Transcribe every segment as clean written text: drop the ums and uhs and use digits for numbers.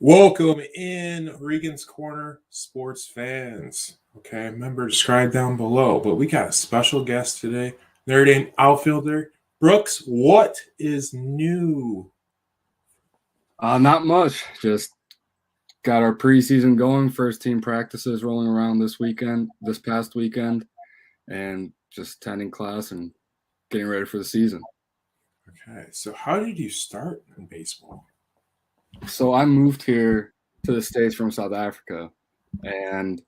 Welcome in Regan's Corner sports fans. Okay, remember to subscribe down below. But we got a special guest today, Notre Dame outfielder Brooks. What is new? Not much. Just got our preseason going. First team practices rolling around this past weekend, and just attending class and getting ready for the season. Okay, so how did you start in baseball? So I moved here to the States from South Africa, and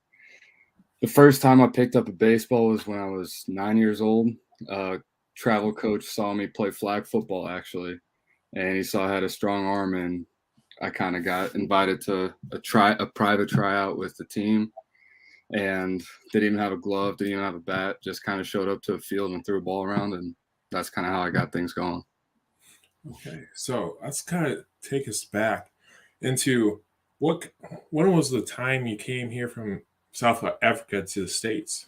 the first time I picked up a baseball was when I was 9 years old. A travel coach saw me play flag football, actually, and he saw I had a strong arm, and I kind of got invited to a private tryout with the team, and didn't even have a glove, didn't even have a bat, just kind of showed up to a field and threw a ball around, and that's kind of how I got things going. Okay, so let's kind of take us back into when was the time you came here from South Africa to the States?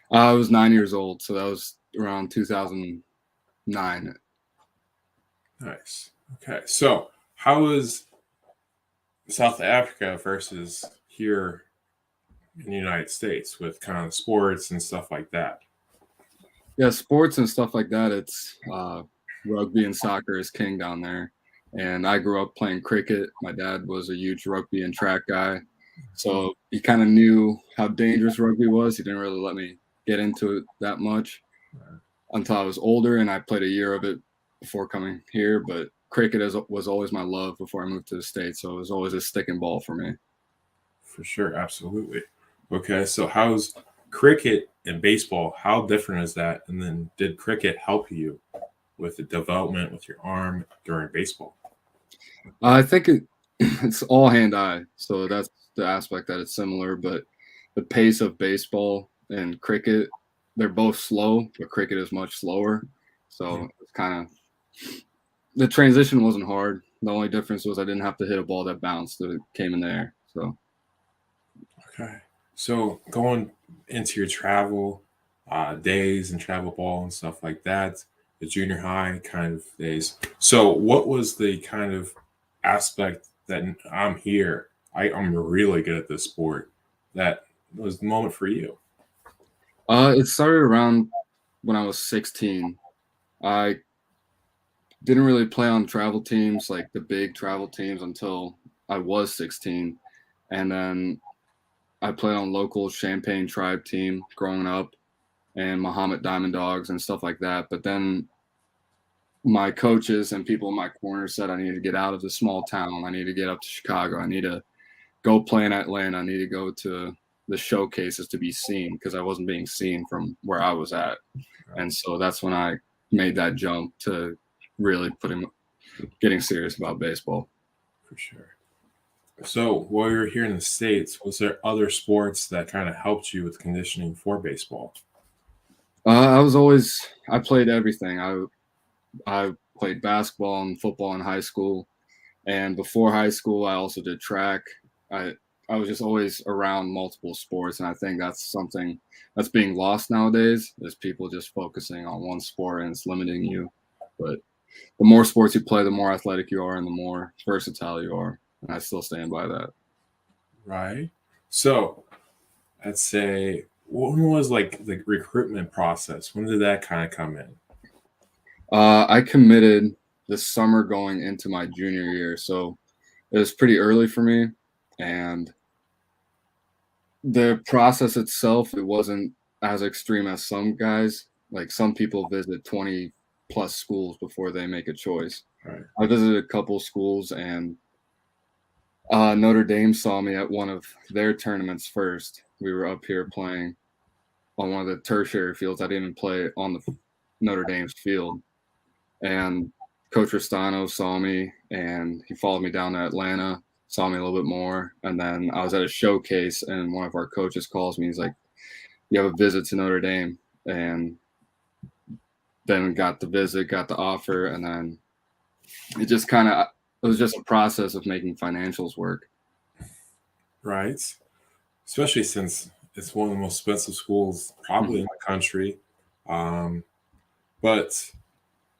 I was 9 years old, so that was around 2009. Nice. Okay, so how was South Africa versus here in the United States with kind of sports and stuff like that? Yeah, sports and stuff like that. It's rugby and soccer is king down there. And I grew up playing cricket. My dad was a huge rugby and track guy. So he kind of knew how dangerous rugby was. He didn't really let me get into it that much until I was older. And I played a year of it before coming here. But cricket was always my love before I moved to the States. So it was always a sticking ball for me. For sure, absolutely. Okay, so how's cricket and baseball? How different is that? And then did cricket help you with the development with your arm during baseball? I think it's all hand-eye. So that's the aspect that it's similar. But the pace of baseball and cricket, they're both slow, but cricket is much slower. So it's kind of the transition wasn't hard. The only difference was I didn't have to hit a ball that bounced, that it came in the air. So Okay, so going into your travel days and travel ball and stuff like that, the junior high kind of days. So what was the kind of aspect that I'm here? I'm really good at this sport. That was the moment for you. it started around when I was 16. I didn't really play on travel teams, like the big travel teams, until I was 16. And then I played on local Champagne tribe team growing up and Muhammad Diamond Dogs and stuff like that. But then my coaches and people in my corner said I need to get out of the small town. I need to get up to Chicago. I need to go play in Atlanta. I need to go to the showcases to be seen because I wasn't being seen from where I was at. And so that's when I made that jump to really getting serious about baseball. For sure. So while you were here in the States, was there other sports that kind of helped you with conditioning for baseball? I played everything. I played basketball and football in high school. And before high school, I also did track. I I was just always around multiple sports, and I think that's something that's being lost nowadays. Is people just focusing on one sport and it's limiting you. But the more sports you play, the more athletic you are, and the more versatile you are. And I still stand by that. Right. So let's say when was like the recruitment process? When did that kind of come in? I committed this summer going into my junior year, so it was pretty early for me, and the process itself, it wasn't as extreme as some guys. Like some people visit 20 plus schools before they make a choice. Right. I visited a couple schools, and Notre Dame saw me at one of their tournaments first. We were up here playing on one of the tertiary fields. I didn't even play on the Notre Dame's field. And Coach Ristano saw me, and he followed me down to Atlanta, saw me a little bit more. And then I was at a showcase, and one of our coaches calls me. He's like, "You have a visit to Notre Dame." And then got the visit, got the offer, and then it was just a process of making financials work. Right. Especially since it's one of the most expensive schools probably in the country. Um, but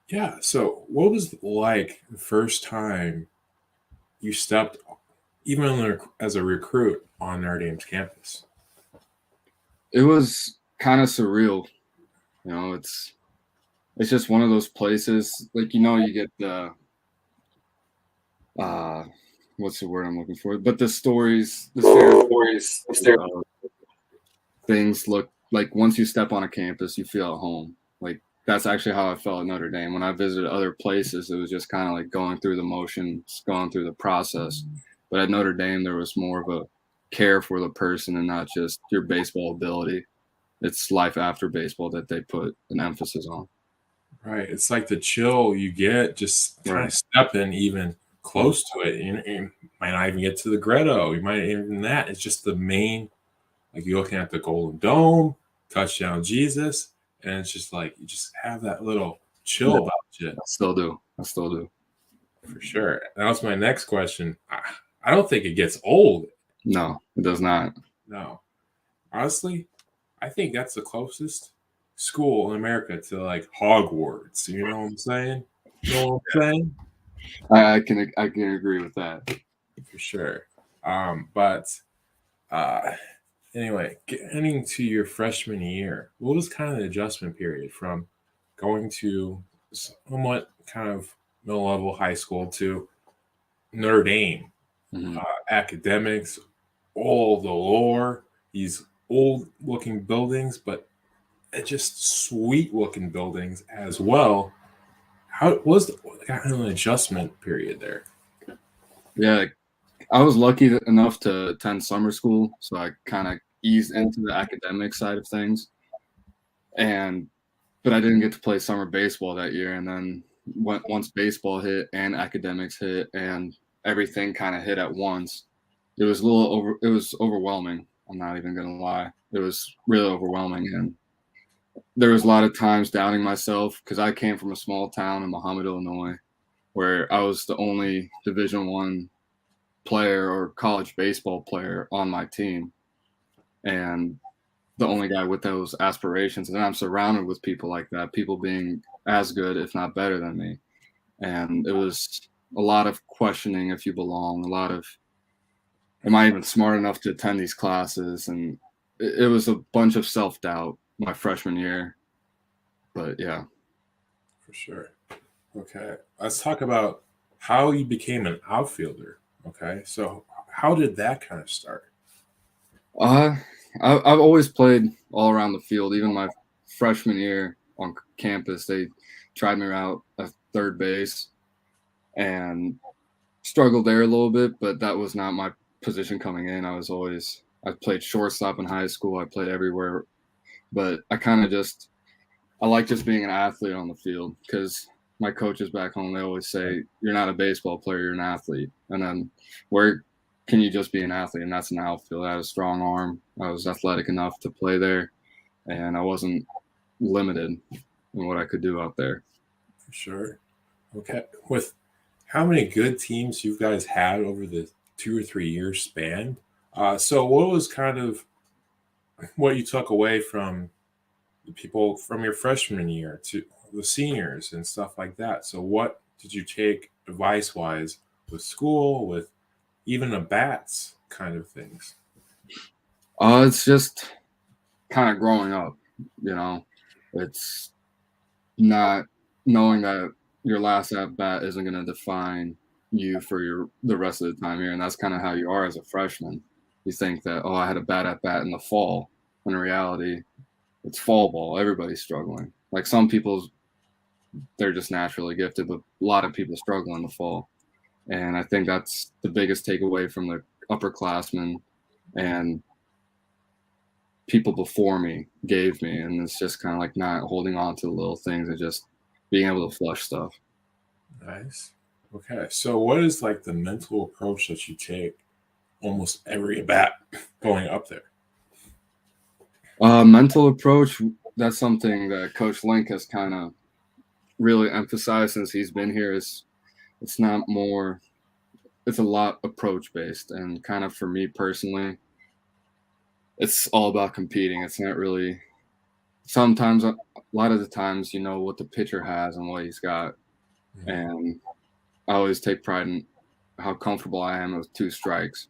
yeah, so what was it like the first time you stepped even as a recruit on Notre Dame's campus? It was kind of surreal. It's just one of those places, like, you get the uh what's the word I'm looking for? But the stories, the stereotypes of things look like once you step on a campus, you feel at home. Like that's actually how I felt at Notre Dame. When I visited other places, it was just kind of like going through the motions, going through the process. But at Notre Dame, there was more of a care for the person and not just your baseball ability. It's life after baseball that they put an emphasis on. Right. It's like the chill you get just kind Right. of stepping even close to it. You might not even get to the Grotto. You might even that. It's just the main, like you're looking at the Golden Dome, touchdown Jesus, and it's just like you just have that little chill Yeah, about you I still do. I still do. for sure. That was my next question. I don't think it gets old. No, it does not. No. Honestly, I think that's the closest school in America to like Hogwarts. You know what I'm saying? You know what I'm saying? I can agree with that. For sure. But uh, anyway, getting to your freshman year, what was kind of the adjustment period from going to somewhat kind of middle level high school to Notre Dame? Mhm. Academics, all the lore, these old looking buildings, but just sweet looking buildings as well. How was the kind of an adjustment period there? Yeah, I was lucky enough to attend summer school, so I kind of eased into the academic side of things. And but I didn't get to play summer baseball that year. And then once baseball hit and academics hit and everything kind of hit at once, it was it was overwhelming. I'm not even gonna lie, it was really overwhelming, and there was a lot of times doubting myself because I came from a small town in Muhammad, Illinois, where I was the only Division I player or college baseball player on my team, and the only guy with those aspirations. And I'm surrounded with people like that, people being as good, if not better than me. And it was a lot of questioning if you belong, a lot of, am I even smart enough to attend these classes? And it was a bunch of self doubt my freshman year. But yeah. For sure. Okay. Let's talk about how you became an outfielder. Okay. So, how did that kind of start? Uh, I've always played all around the field. Even my freshman year on campus, they tried me out at third base and struggled there a little bit, but that was not my position coming in. I played shortstop in high school. I played everywhere, but I like just being an athlete on the field because my coaches back home, they always say, you're not a baseball player, you're an athlete. And then where can you just be an athlete? And that's an outfield. I had a strong arm. I was athletic enough to play there, and I wasn't limited in what I could do out there. For sure. Okay. With how many good teams you guys had over the 2 or 3 years span? So, what was kind of what you took away from the people from your freshman year to the seniors and stuff like that? So, what did you take advice wise with school, with even the bats kind of things? It's just kind of growing up, you know, it's not knowing that your last at bat isn't going to define you for the rest of the time here, and that's kind of how you are as a freshman. You think that, oh, I had a bad at bat in the fall. When in reality, it's fall ball. Everybody's struggling. Like some people, they're just naturally gifted, but a lot of people struggle in the fall. And I think that's the biggest takeaway from the upperclassmen and people before me gave me. And it's just kind of like not holding on to the little things and just being able to flush stuff. Nice. Okay. So, what is like the mental approach that you take almost every at bat going up there? Mental approach, that's something that Coach Link has kind of really emphasized since he's been here. Is it's not more, it's a lot approach based. And kind of for me personally, it's all about competing. It's not really, sometimes, a lot of the times, you know what the pitcher has and what he's got. Mhm. And I always take pride in how comfortable I am with 2 strikes.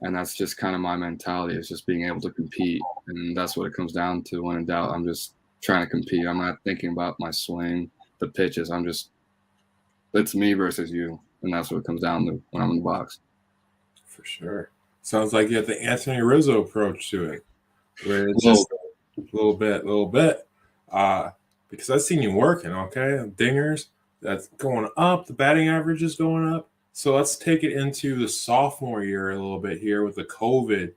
And that's just kind of my mentality, is just being able to compete. And that's what it comes down to. When in doubt, I'm just trying to compete. I'm not thinking about my swing, the pitches. It's me versus you. And that's what it comes down to when I'm in the box. For sure. Sounds like you have the Anthony Rizzo approach to it, where it's Well, just a little bit. Because I've seen you working, okay? Dingers, that's going up. The batting average is going up. So let's take it into the sophomore year a little bit here with the COVID,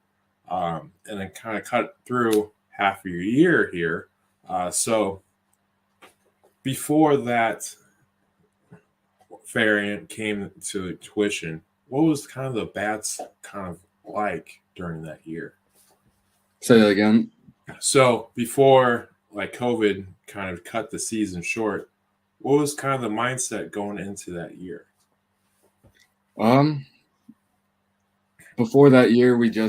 and then kind of cut through half of your year here. So before that variant came to tuition, what was kind of the bats kind of like during that year? say that again. So before like COVID kind of cut the season short, what was kind of the mindset going into that year? Before that year, we got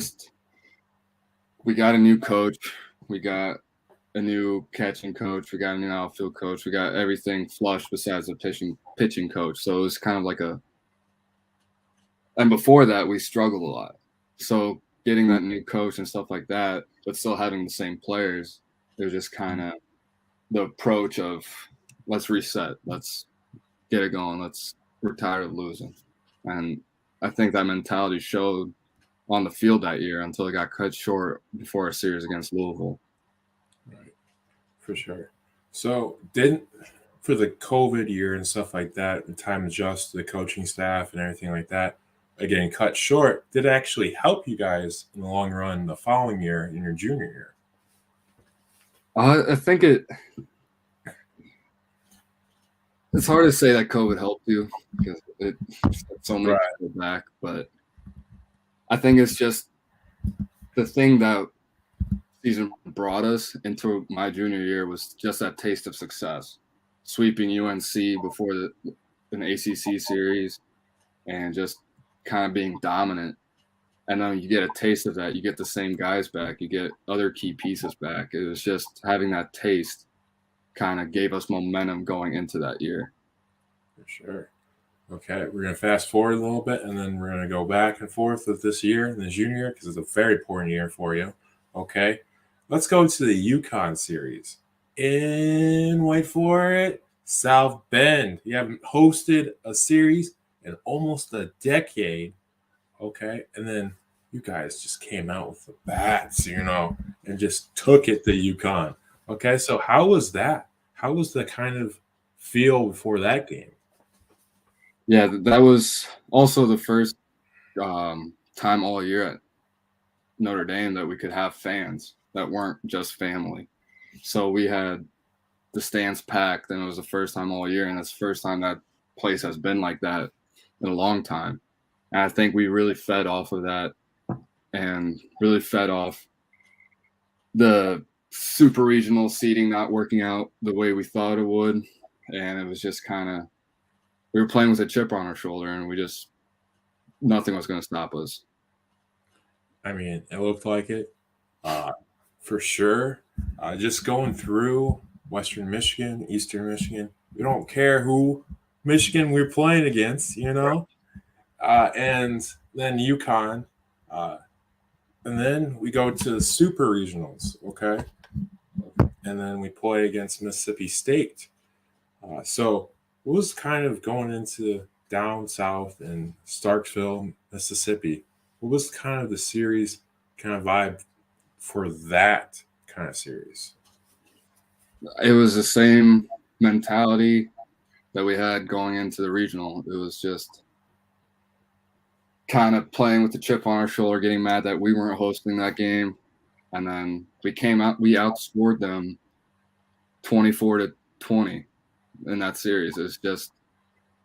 a new coach. We got a new catching coach. We got a new outfield coach. We got everything flush besides the pitching coach. So it was kind of like and before that, we struggled a lot. So getting that new coach and stuff like that, but still having the same players, it was just kind of the approach of, let's reset. Let's get it going. We're tired of losing. And I think that mentality showed on the field that year until it got cut short before a series against Louisville. Right, for sure. So didn't for the COVID year and stuff like that, the time adjust to the coaching staff and everything like that, getting cut short, did it actually help you guys in the long run the following year in your junior year? I think it's hard to say that COVID helped you because it set so many people back, but I think it's just the thing that season brought us into my junior year was just that taste of success, sweeping UNC before an ACC series, and just kind of being dominant. And then you get a taste of that. You get the same guys back. You get other key pieces back. It was just having that taste kind of gave us momentum going into that year. For sure. Okay, we're going to fast forward a little bit, and then we're going to go back and forth with this year and the junior year because it's a very important year for you. Okay, let's go to the Yukon series. Wait for it, South Bend. You haven't hosted a series in almost a decade. Okay, and then you guys just came out with the bats, and just took it to Yukon. Okay, so how was that? How was the kind of feel before that game? Yeah, that was also the first time all year at Notre Dame that we could have fans that weren't just family. So we had the stands packed, and it was the first time all year, and it's the first time that place has been like that in a long time. And I think we really fed off of that and really fed off the super regional seating not working out the way we thought it would. And it was just kind of, we were playing with a chip on our shoulder, and nothing was going to stop us. I mean, it looked like it, for sure. Just going through Western Michigan, Eastern Michigan, we don't care who Michigan we're playing against, and then Yukon, and then we go to the super regionals, okay, and then we play against Mississippi State. So what was kind of going into down south in Starksville, Mississippi? What was kind of the series kind of vibe for that kind of series? It was the same mentality that we had going into the regional. It was just kind of playing with the chip on our shoulder, getting mad that we weren't hosting that game. And then we outscored them 24-20 in that series. It's just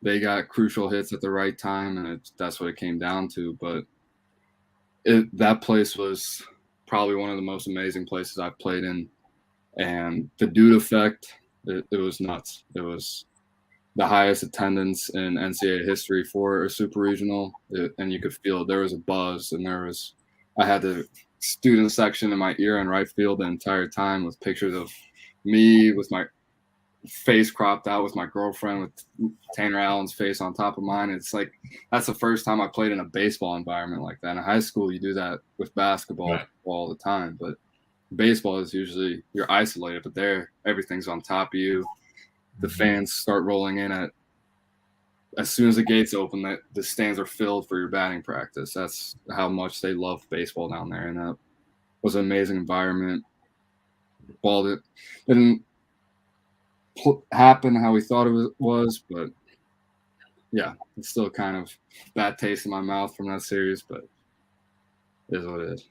they got crucial hits at the right time, and that's what it came down to. But that place was probably one of the most amazing places I've played in. And the dude effect, it was nuts. It was the highest attendance in NCAA history for a super regional, and you could feel it. There was a buzz, and I had the student section in my ear in right field the entire time with pictures of me with face cropped out with my girlfriend with Tanner Allen's face on top of mine. It's like that's the first time I played in a baseball environment like that. In high school, you do that with basketball Right. all the time, but baseball is usually you're isolated. But there, everything's on top of you. The fans start rolling in at as soon as the gates open. That the stands are filled for your batting practice. That's how much they love baseball down there, and that was an amazing environment. Ball that didn't happen how we thought it was, but yeah, it's still kind of bad taste in my mouth from that series, but it is what it is.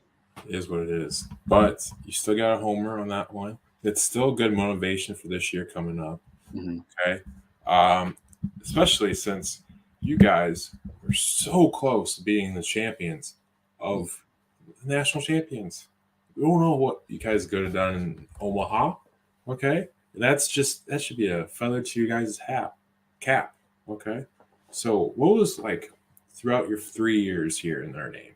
It is what it is. But you still got a homer on that one. It's still good motivation for this year coming up. Mm-hmm. Okay. Especially since you guys were so close to being the champions of the national champions. We don't know what you guys could have done in Omaha. Okay. That should be a feather to you guys' cap. Okay. So what was like throughout your 3 years here in Notre Dame?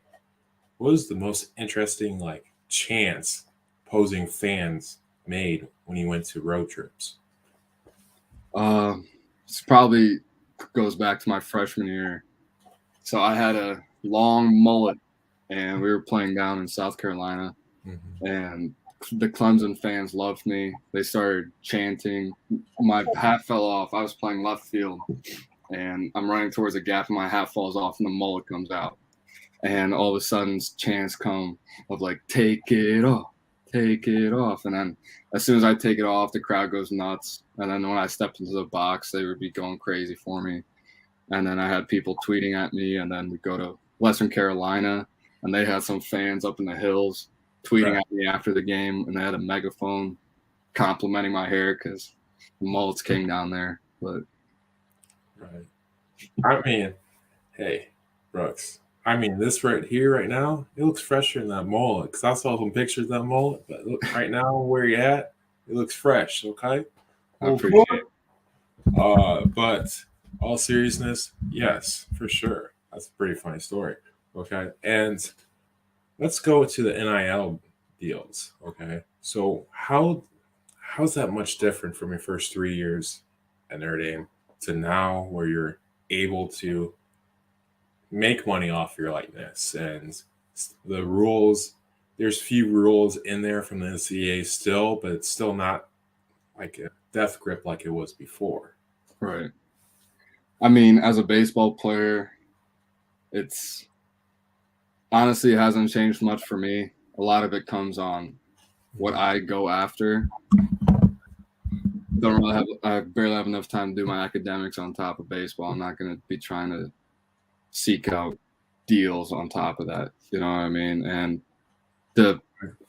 What was the most interesting chance posing fans made when you went to road trips? It's probably goes back to my freshman year. So I had a long mullet, and we were playing down in South Carolina, and the Clemson fans loved me. They started chanting. My hat fell off. I was playing left field, and I'm running towards a gap, and my hat falls off, and the mullet comes out. And all of a sudden, chants come of like, take it off. And then as soon as I take it off, the crowd goes nuts. And then when I stepped into the box, they would be going crazy for me. And then I had people tweeting at me. And then we go to Western Carolina, and they had some fans up in the hills tweeting at me after the game. And they had a megaphone complimenting my hair because the mullet's king down there. But right. I mean, hey, Brooks. I mean, this right here, right now, it looks fresher than that mullet. Because I saw some pictures of that mullet, but look, right now, where you at, it looks fresh. Okay. I appreciate it. But all seriousness, yes, for sure. That's a pretty funny story. Okay, and let's go to the NIL deals. Okay, so how's that much different from your first 3 years at Notre Dame to now, where you're able to make money off your likeness and the rules? There's few rules in there from the NCAA still, but it's still not like a death grip like it was before. Right. I mean, as a baseball player, it's honestly, it hasn't changed much for me. A lot of it comes on what I go after. I barely have enough time to do my academics on top of baseball. I'm not going to be trying to seek out deals on top of that. You know what I mean? And the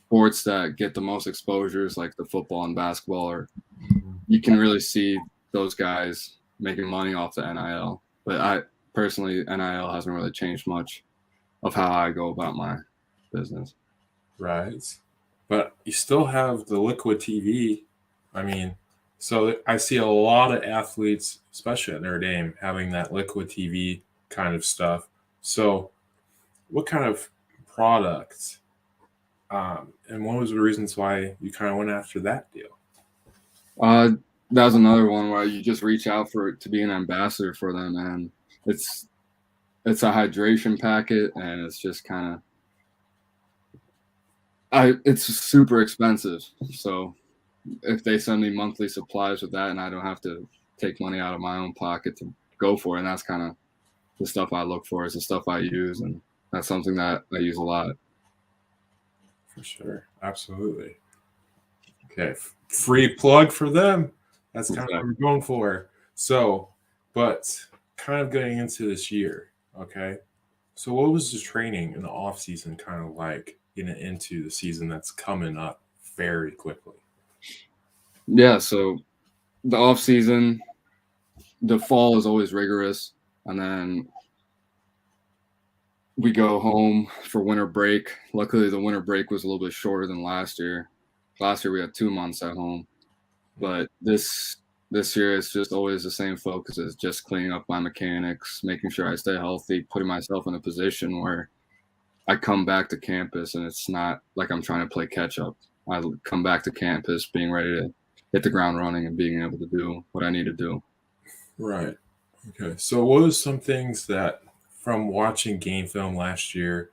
sports that get the most exposures, like the football and basketball, you can really see those guys making money off the NIL. But I personally, NIL hasn't really changed much of how I go about my business. Right. But you still have the liquid TV. I mean, so I see a lot of athletes, especially at Notre Dame, having that liquid TV kind of stuff. So what kind of products and what was the reasons why you kind of went after that deal? That was another one where you just reach out to be an ambassador for them, and it's a hydration packet, and it's just kind of it's super expensive. So if they send me monthly supplies with that, and I don't have to take money out of my own pocket to go for it, and that's kind of the stuff I look for, is the stuff I use, and that's something that I use a lot. For sure, absolutely. Okay, free plug for them. That's kind of what we're going for. So, but kind of getting into this year, okay? So what was the training in the off season kind of like getting into the season that's coming up very quickly? Yeah, so the off season, the fall is always rigorous, and then we go home for winter break. Luckily, the winter break was a little bit shorter than last year. Last year we had 2 months at home, but this year it's just always the same focus. It's just cleaning up my mechanics, making sure I stay healthy, putting myself in a position where I come back to campus and it's not like I'm trying to play catch up. I come back to campus being ready to hit the ground running and being able to do what I need to do. Right. Okay. So, what are some things that from watching game film last year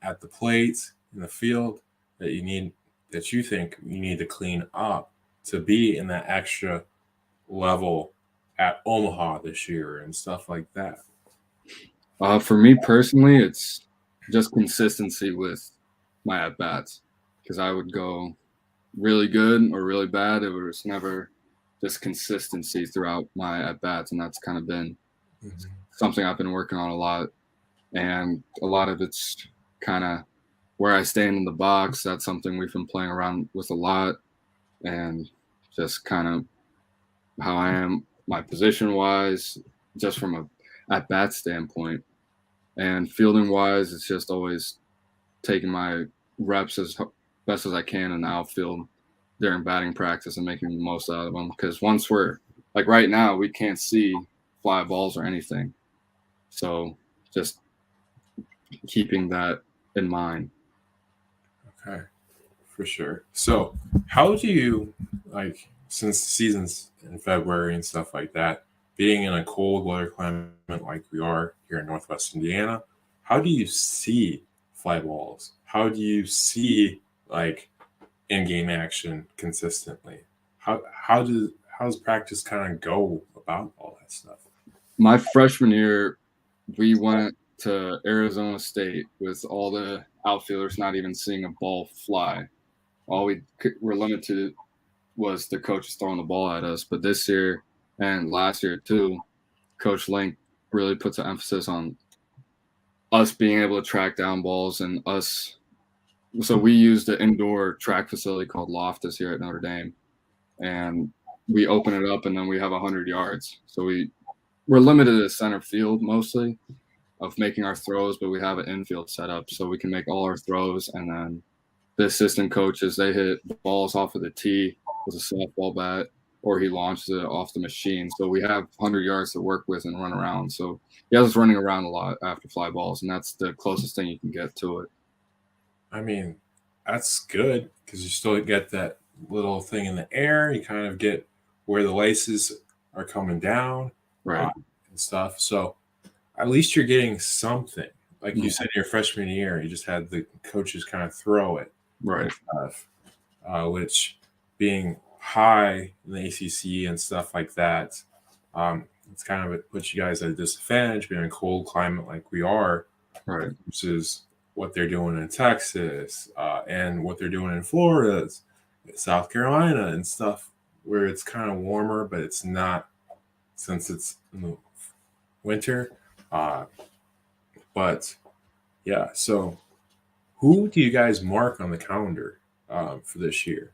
at the plate in the field that you think you need to clean up to be in that extra level at Omaha this year and stuff like that? For me personally, it's just consistency with my at bats because I would go really good or really bad. It was never just consistency throughout my at bats, and that's kind of been Mhm. something I've been working on a lot. And a lot of it's kind of where I stand in the box. That's something we've been playing around with a lot, and just kind of how I am, my position wise, just from a at bat standpoint. And fielding wise, it's just always taking my reps as best as I can in the outfield during batting practice and making the most out of them. Because once we're like right now, we can't see fly balls or anything. So just keeping that in mind. Okay, for sure. So, how do you like since the season's in February and stuff like that, being in a cold weather climate like we are here in Northwest Indiana, how do you see fly balls? How do you see like in-game action consistently? How does practice kind of go about all that stuff? My freshman year, we went to Arizona State with all the outfielders not even seeing a ball fly. All we were limited to was the coaches throwing the ball at us. But this year and last year too, Coach Link really puts an emphasis on us being able to track down balls and us. So we used the indoor track facility called Loftus here at Notre Dame, and we open it up and then we have 100 yards. So we're limited to center field mostly of making our throws, but we have an infield set up so we can make all our throws. And then the assistant coaches, they hit balls off of the tee with a softball bat, or he launches it off the machine. So we have 100 yards to work with and run around. So he has us running around a lot after fly balls, and that's the closest thing you can get to it. I mean, that's good because you still get that little thing in the air. You kind of get where the laces are coming down Right. and stuff. So at least you're getting something. Like you Mhm. said, your freshman year, you just had the coaches kind of throw it Right. and stuff, which being high in the ACC and stuff like that, it's kind of it puts you guys at a disadvantage being in a cold climate like we are Right. versus what they're doing in Texas and what they're doing in Florida, South Carolina, and stuff where it's kind of warmer, but it's not since it's in the winter. Uh, but yeah, so who do you guys mark on the calendar for this year?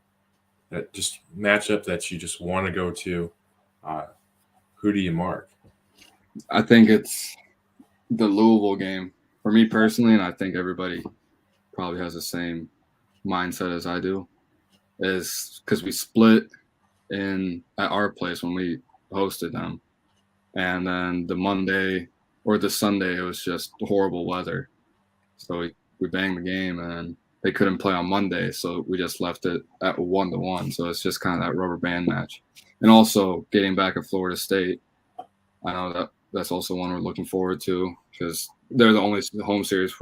That just matchup that you just want to go to. Uh, who do you mark? I think it's the Louisville game for me personally, and I think everybody probably has the same mindset as I do, is because we split in at our place when we hosted them, and then the Monday or the Sunday it was just horrible weather, so we banged the game, and they couldn't play on Monday, so we just left it at 1-1. So it's just kind of that rubber band match, and also getting back at Florida State. I know that's also one we're looking forward to because they're the only home series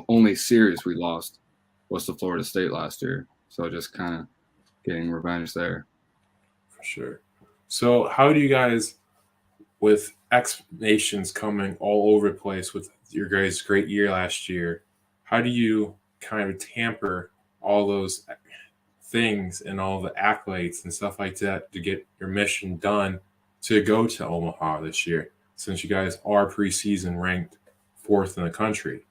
only series we lost was to Florida State last year. So just kind of getting revenge there. For sure. So, how do you guys, with X Nations coming all over the place with your guys' great year last year, how do you kind of tamper all those things and all the accolades and stuff like that to get your mission done to go to Omaha this year, since you guys are preseason ranked fourth in the country?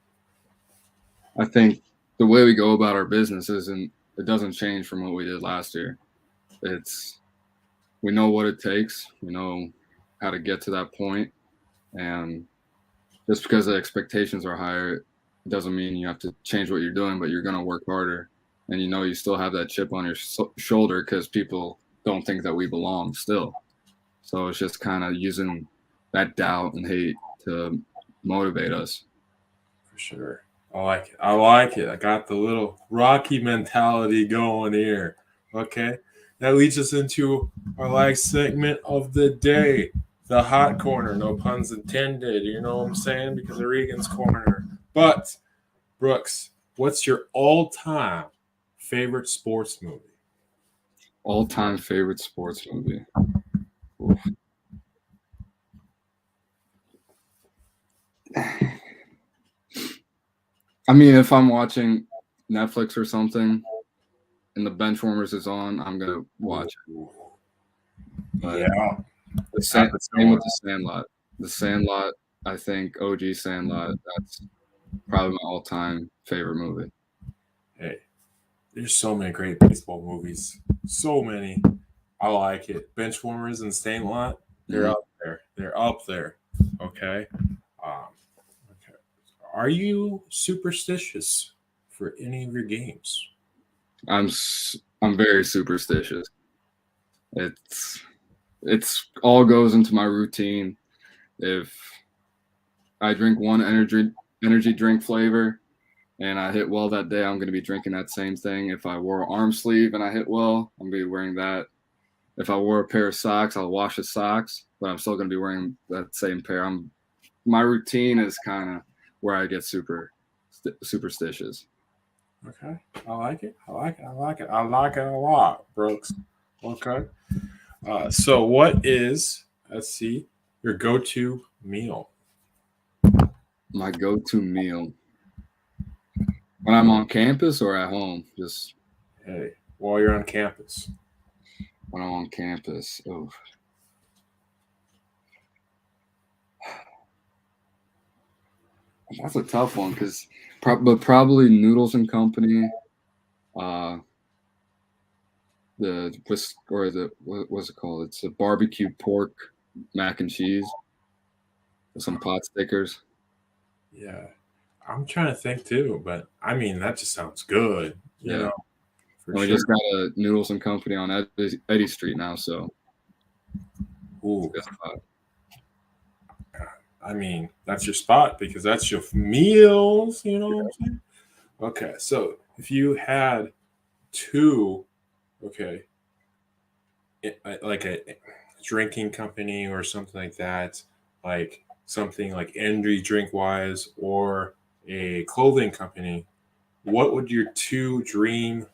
I think the way we go about our business it doesn't change from what we did last year. It's we know what it takes. We know how to get to that point, and just because the expectations are higher, it doesn't mean you have to change what you're doing, but you're going to work harder. And you still have that chip on your shoulder because people don't think that we belong still. So it's just kind of using that doubt and hate to motivate us. For sure. I like it. I like it. I got the little Rocky mentality going here. Okay. that leads us into our last segment of the day, the hot corner. No puns intended. You know what I'm saying? Because of Regan's corner. But Brooks, what's your all-time favorite sports movie? All-time favorite sports movie. Oof. I mean, if I'm watching Netflix or something and the Benchwarmers is on, I'm gonna watch it. But Yeah. same with the Sandlot. The Sandlot, I think OG Sandlot, that's probably my all-time favorite movie. Hey, there's so many great baseball movies. So many. I like it. Benchwarmers and Sandlot, they're up there. They're up there. Okay. Okay. Are you superstitious for any of your games? I'm very superstitious. It's all goes into my routine. If I drink one energy drink flavor and I hit well that day, I'm going to be drinking that same thing. If I wore an arm sleeve and I hit well, I'm going to be wearing that. If I wore a pair of socks, I'll wash the socks, but I'm still going to be wearing that same pair. My routine is kind of where I get superstitious. Okay. I like it. I like it. I like it. I like it a lot, Brooks. Okay. So what is, let's see, your go-to meal? My go-to meal when I'm on campus or at home, just Hey, while you're on campus. when I'm on campus. Oh, that's a tough one because but probably Noodles and Company. What was it called? It's a barbecue pork mac and cheese with some pot stickers. Yeah. I'm trying to think too, but I mean, that just sounds good, you Yeah, know, for and we sure. just got a Noodles and Company on Eddy Street now, so Ooh, it's a good spot. I mean, that's your spot because that's your meals, you know what I'm saying? Okay, so if you had two, okay, like a drinking company or something like that, like something like energy drink wise or a clothing company, what would your two dream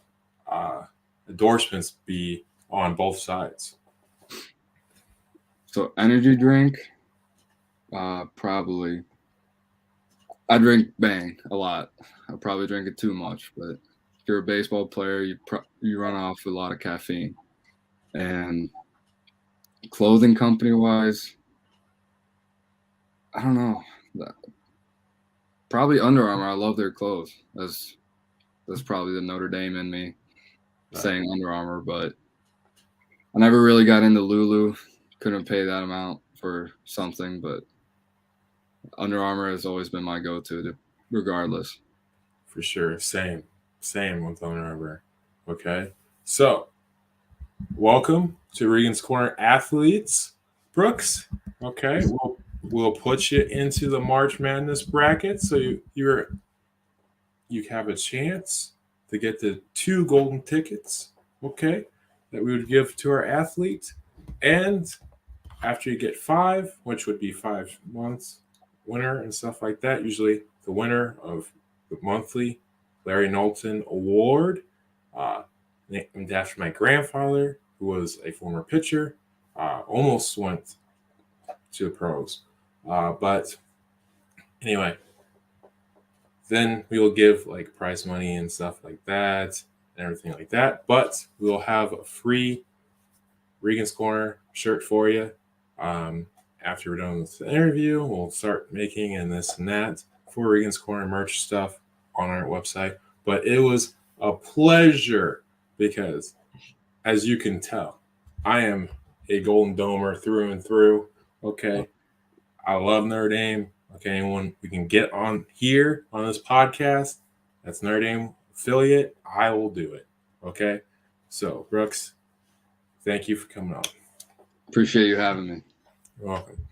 uh, endorsements be on both sides? So energy drink, probably. I drink Bang a lot. I probably drink it too much, but if you're a baseball player, you run off a lot of caffeine. And clothing company wise, I don't know. Probably Under Armour. I love their clothes. That's probably the Notre Dame in me saying Under Armour, but I never really got into Lulu. Couldn't pay that amount for something, but Under Armour has always been my go-to, regardless. For sure, same with Under Armour. Okay, so welcome to Regan's Corner Athletes, Brooks. Okay, we'll put you into the March Madness bracket, so you have a chance to get the 2 golden tickets. Okay, that we would give to our athletes, and after you get 5, which would be 5 months winner and stuff like that, usually the winner of the monthly Larry Knowlton Award, uh, named after my grandfather, who was a former pitcher, almost went to the pros. But anyway, then we will give like prize money and stuff like that and everything like that. But we'll have a free Regan's Corner shirt for you. After we're done with the interview, we'll start making and this and that for Regan's Corner merch stuff on our website. But it was a pleasure because, as you can tell, I am a Golden Domer through and through. Okay. I love Notre Dame. Okay. Anyone we can get on here on this podcast that's Notre Dame affiliate, I will do it. Okay. So, Brooks, thank you for coming on. Appreciate you having me. You're welcome.